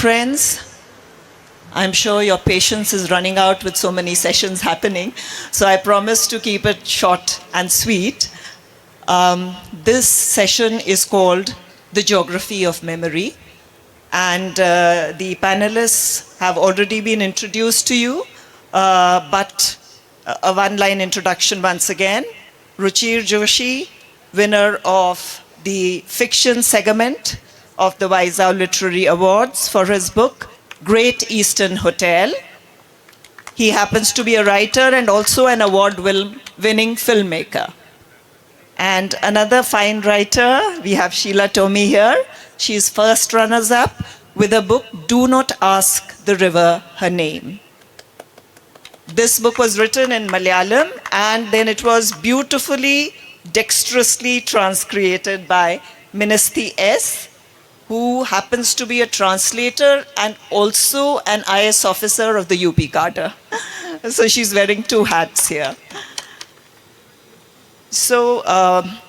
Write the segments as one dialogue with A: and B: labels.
A: Friends, I'm sure your patience is running out with so many sessions happening, so I promise to keep it short and sweet. This session is called The Geography of Memory, and the panelists have already been introduced to you, but a one-line introduction once again. Ruchir Joshi, winner of the fiction segment of the Waisau Literary Awards for his book, Great Eastern Hotel. He happens to be a writer and also an award-winning filmmaker. And another fine writer, we have Sheela Tomy here. She's first runners-up with a book, Do Not Ask the River Her Name. This book was written in Malayalam, and then it was beautifully, dexterously transcreated by Ministhy S, who happens to be a translator and also an IS officer of the UP cadre. So she's wearing two hats here. So,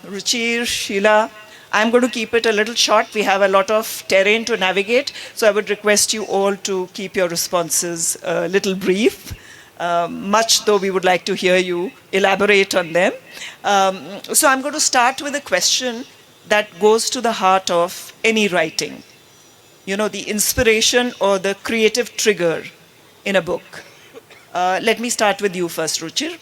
A: Ruchir, Sheela, I'm going to keep it a little short. We have a lot of terrain to navigate, so I would request you all to keep your responses a little brief, much though we would like to hear you elaborate on them. So I'm going to start with a question that goes to the heart of any writing. You know, the inspiration or the creative trigger in a book. Let me start with you first, Ruchir.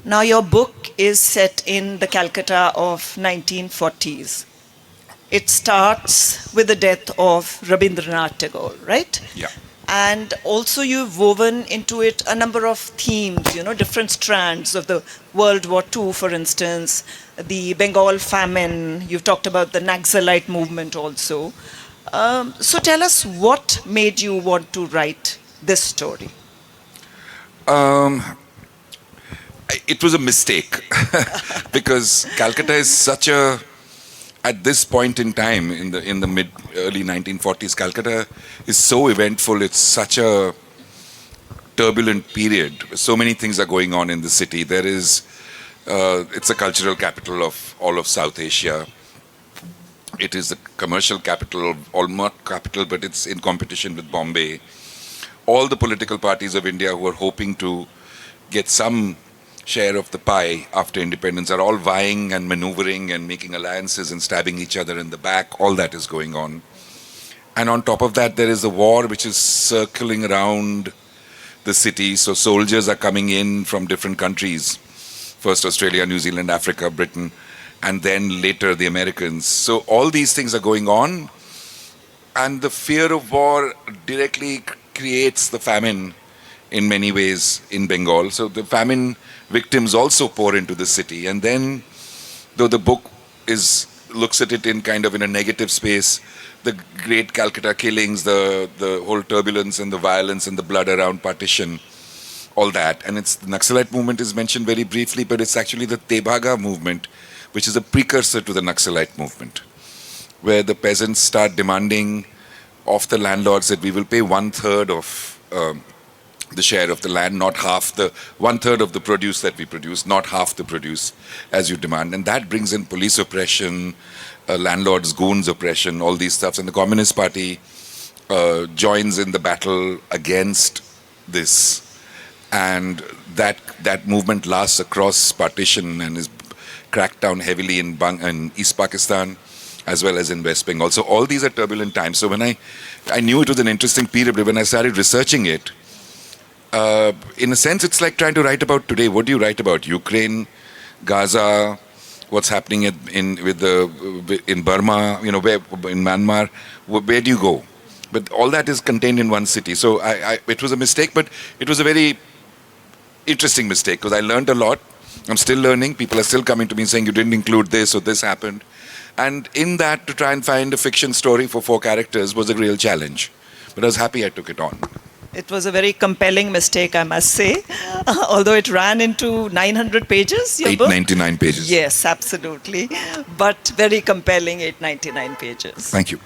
A: Now, your book is set in the Calcutta of 1940s. It starts with the death of Rabindranath Tagore, right?
B: Yeah.
A: And also you've woven into it a number of themes, you know, different strands of the World War II, for instance, the Bengal Famine. You've talked about the Naxalite movement also. So tell us what made you want to write this story?
B: It was a mistake because Calcutta is such a, at this point in time, in the early 1940s, Calcutta is so eventful. It's such a turbulent period. So many things are going on in the city. There is, it's a cultural capital of all of South Asia. It is the commercial capital, or not capital, but it's in competition with Bombay. All the political parties of India who are hoping to get some share of the pie after independence are all vying and maneuvering and making alliances and stabbing each other in the back. All that is going on. And on top of that, there is a war which is circling around the city. So soldiers are coming in from different countries. First Australia, New Zealand, Africa, Britain, and then later the Americans. So all these things are going on. And the fear of war directly creates the famine in many ways in Bengal. So the famine victims also pour into the city. And then, though the book looks at it in kind of in a negative space, the great Calcutta killings, the whole turbulence and the violence and the blood around partition, all that. And it's the Naxalite movement is mentioned very briefly, but it's actually the Tebaga movement, which is a precursor to the Naxalite movement, where the peasants start demanding of the landlords that we will pay 1/3 of the share of the land, not half, the 1/3 of the produce that we produce, not half the produce as you demand. And that brings in police oppression, landlords, goons oppression, all these stuffs. And the Communist Party joins in the battle against this. And that movement lasts across partition and is cracked down heavily in East Pakistan as well as in West Bengal. So all these are turbulent times. So when I knew it was an interesting period, but when I started researching it, in a sense, it's like trying to write about today. What do you write about? Ukraine, Gaza, what's happening in Burma, you know, in Myanmar. Where do you go? But all that is contained in one city. So it was a mistake, but it was a very interesting mistake because I learned a lot. I'm still learning. People are still coming to me saying you didn't include this or this happened. And in that, to try and find a fiction story for 4 characters was a real challenge. But I was happy I took it on.
A: It was a very compelling mistake, I must say, although it ran into 900 pages, your book?
B: 899 pages.
A: Yes, absolutely. But very compelling, 899 pages.
B: Thank you.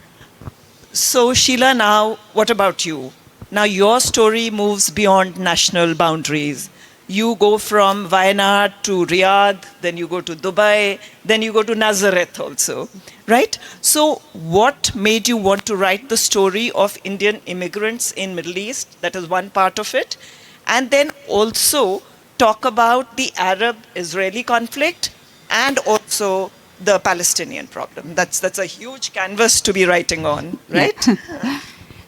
A: So, Sheela, now, what about you? Now, your story moves beyond national boundaries. you go from Wayanad to Riyadh, then you go to Dubai, then you go to Nazareth also, right? So what made you want to write the story of Indian immigrants in Middle East? That is one part of it. And then also talk about the Arab-Israeli conflict and also the Palestinian problem. That's a huge canvas to be writing on, right?
C: Yeah.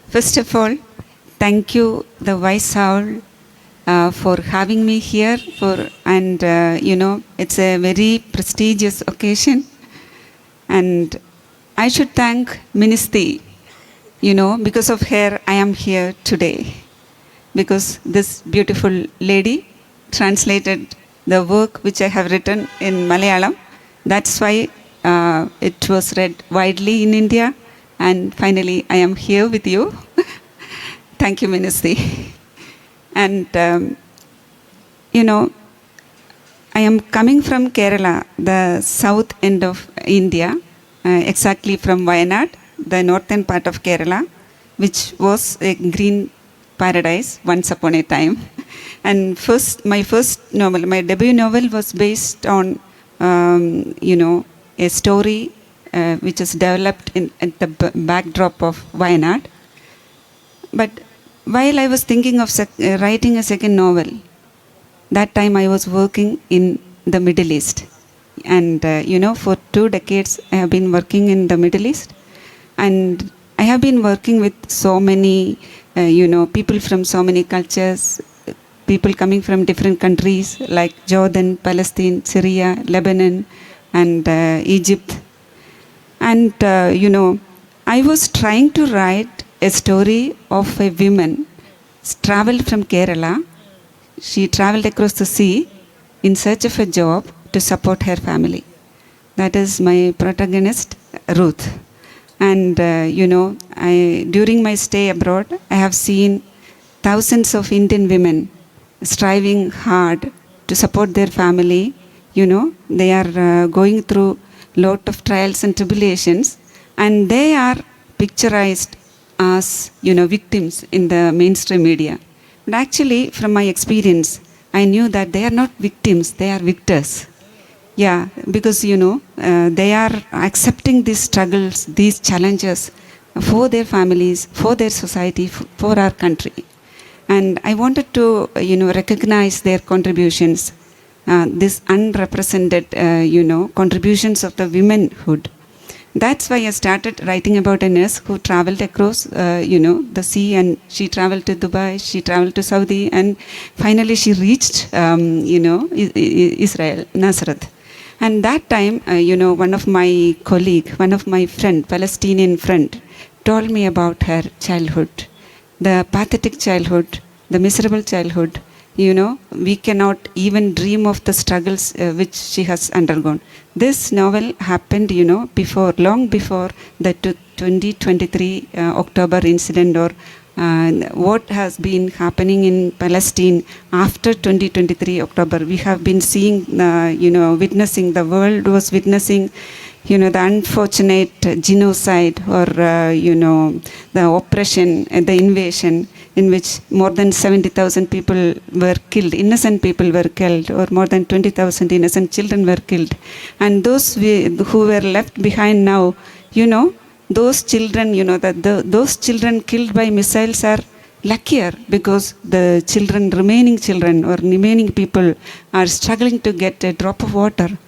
C: First of all, thank you, the Vice Owl, for having me here. It's a very prestigious occasion, and I should thank Ministhy. Because of her, I am here today. Because this beautiful lady translated the work which I have written in Malayalam. That's why it was read widely in India. And finally, I am here with you. Thank you, Ministry. And, I am coming from Kerala, the south end of India, exactly from Wayanad, the northern part of Kerala, which was a green paradise once upon a time. And my first novel, my debut novel was based on, a story which is developed at the backdrop of Wayanad. But while I was thinking of writing a second novel, that time I was working in the Middle East. And, for 2 decades I have been working in the Middle East. And I have been working with so many, people from so many cultures, people coming from different countries like Jordan, Palestine, Syria, Lebanon, and Egypt. And, I was trying to write a story of a woman traveled from Kerala. She traveled across the sea in search of a job to support her family. That is my protagonist, Ruth. And, during my stay abroad, I have seen thousands of Indian women striving hard to support their family. They are going through lot of trials and tribulations, and they are picturized as, victims in the mainstream media. But actually, from my experience, I knew that they are not victims, they are victors. Yeah, because, they are accepting these struggles, these challenges for their families, for their society, for our country. And I wanted to, recognize their contributions, this unrepresented, contributions of the womanhood. That's why I started writing about a nurse who traveled across, the sea, and she traveled to Dubai, she traveled to Saudi, and finally she reached, Israel, Nazareth. And that time, one of my colleague, one of my friend, Palestinian friend, told me about her childhood, the pathetic childhood, the miserable childhood. We cannot even dream of the struggles which she has undergone. This novel happened, long before the 2023 October incident, or what has been happening in Palestine after 2023 October. We have been seeing, witnessing, the world was witnessing, the unfortunate genocide, or, the oppression and the invasion, in which more than 70,000 people were killed, innocent people were killed, or more than 20,000 innocent children were killed. And those who were left behind now, those children, those children killed by missiles are luckier, because the remaining children or remaining people are struggling to get a drop of water,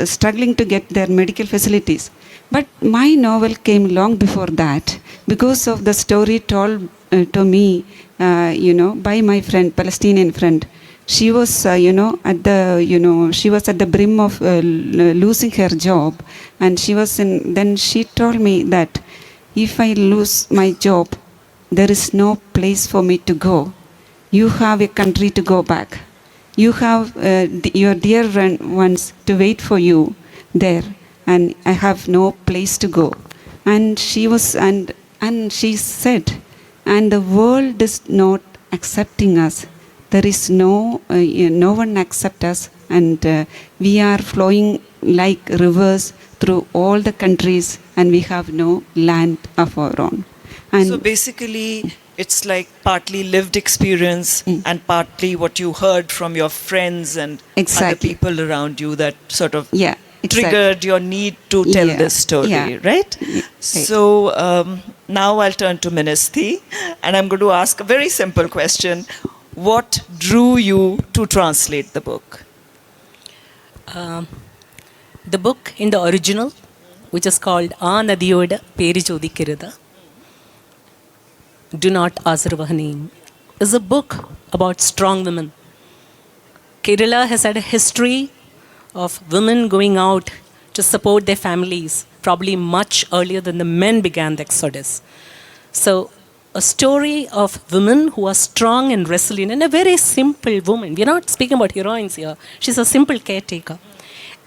C: struggling to get their medical facilities. But my novel came long before that, because of the story told to me, by my friend, Palestinian friend. She was, she was at the brim of losing her job, and then she told me that if I lose my job, there is no place for me to go. You have a country to go back. You have your dear ones to wait for you there, and I have no place to go. And she was, and she said, and the world is not accepting us. There is no one accept us, and we are flowing like rivers through all the countries, and we have no land of our own. And
A: so basically, it's like partly lived experience and partly what you heard from your friends and other
C: Exactly.
A: people around you that sort of
C: Yeah, exactly.
A: triggered your need to tell
C: Yeah,
A: this story,
C: yeah.
A: right?
C: Right.
A: So now I'll turn to Ministhy, and I'm going to ask a very simple question. What drew you to translate the book?
D: The book in the original, which is called Aa Nadiyoda Peri Chodikirada, Do Not Asarva Her Name, is a book about strong women. Kerala has had a history of women going out to support their families, probably much earlier than the men began the exodus. So, a story of women who are strong and resilient, and a very simple woman. We're not speaking about heroines here. She's a simple caretaker.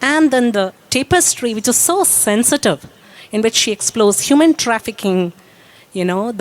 D: And then the tapestry, which is so sensitive, in which she explores human trafficking, you know,